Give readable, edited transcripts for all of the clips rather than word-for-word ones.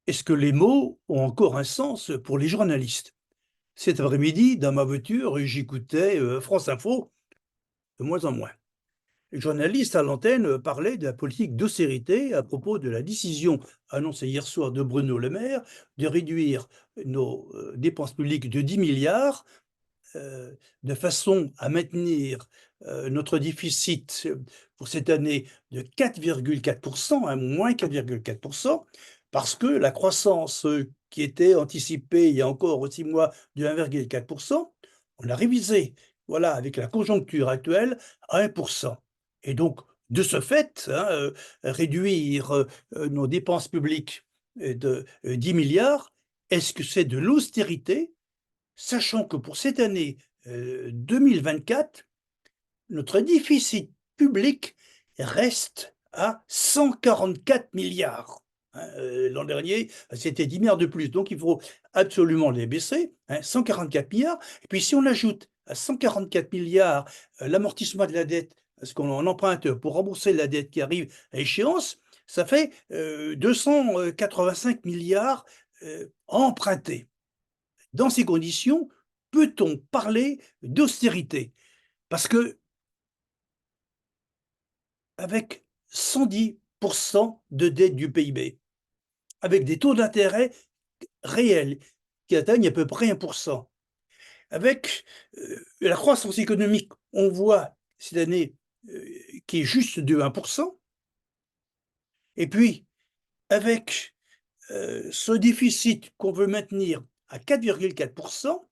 Est-ce que les mots ont encore un sens pour les journalistes? Cet après-midi, dans ma voiture, j'écoutais France Info de moins en moins. Les journalistes à l'antenne parlaient de la politique d'austérité à propos de la décision annoncée hier soir de Bruno Le Maire de réduire nos dépenses publiques de 10 milliards de façon à maintenir notre déficit pour cette année de 4,4%, hein, moins 4,4%, parce que la croissance qui était anticipée il y a encore 6 mois de 1,4%, on l'a révisée, voilà, avec la conjoncture actuelle, à 1%. Et donc, de ce fait, hein, réduire nos dépenses publiques de 10 milliards, est-ce que c'est de l'austérité? Sachant que pour cette année 2024, notre déficit public reste à 144 milliards. Hein, l'an dernier, c'était 10 milliards de plus, donc il faut absolument les baisser, hein, 144 milliards. Et puis si on ajoute à 144 milliards l'amortissement de la dette, parce qu'on en emprunte pour rembourser la dette qui arrive à échéance, ça fait 285 milliards empruntés. Dans ces conditions, peut-on parler d'austérité? Parce que avec 110 de dette du PIB, avec des taux d'intérêt réels qui atteignent à peu près 1%, avec la croissance économique, on voit cette année qui est juste de 1%, et puis avec ce déficit qu'on veut maintenir à 4,4%,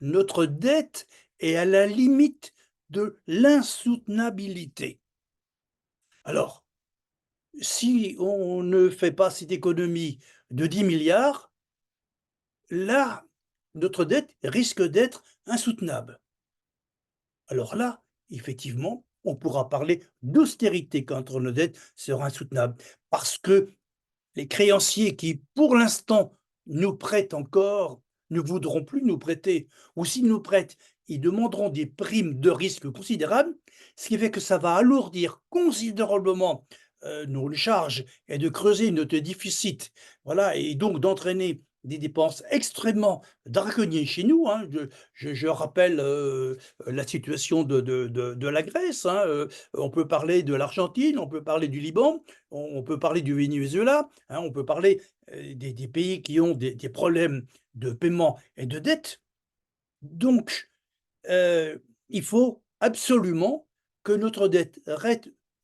notre dette est à la limite de l'insoutenabilité. Alors, si on ne fait pas cette économie de 10 milliards, là, notre dette risque d'être insoutenable. Alors là, effectivement, on pourra parler d'austérité quand notre dette sera insoutenable. Parce que les créanciers qui, pour l'instant, nous prêtent encore, ne voudront plus nous prêter. Ou s'ils nous prêtent, ils demanderont des primes de risque considérables, ce qui fait que ça va alourdir considérablement nos charges et de creuser notre déficit. Voilà, et donc d'entraîner des dépenses extrêmement draconiennes chez nous, hein. Je rappelle la situation de la Grèce, hein. On peut parler de l'Argentine, on peut parler du Liban, on peut parler du Venezuela, hein, on peut parler des pays qui ont des problèmes de paiement et de dette. Donc, il faut absolument que notre dette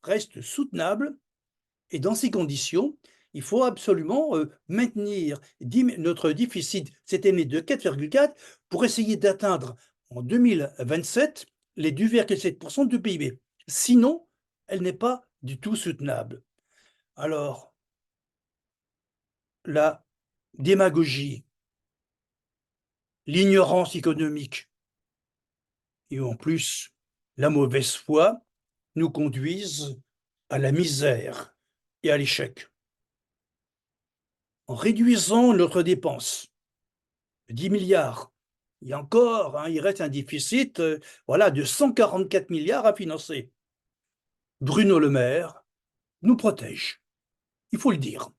reste soutenable et dans ces conditions, il faut absolument maintenir notre déficit cette année de 4,4 pour essayer d'atteindre en 2027 les 2,7% du PIB. Sinon, elle n'est pas du tout soutenable. Alors, la démagogie, l'ignorance économique et en plus la mauvaise foi nous conduisent à la misère et à l'échec. En réduisant notre dépense, 10 milliards, et encore, hein, il reste un déficit voilà, de 144 milliards à financer. Bruno Le Maire nous protège, il faut le dire.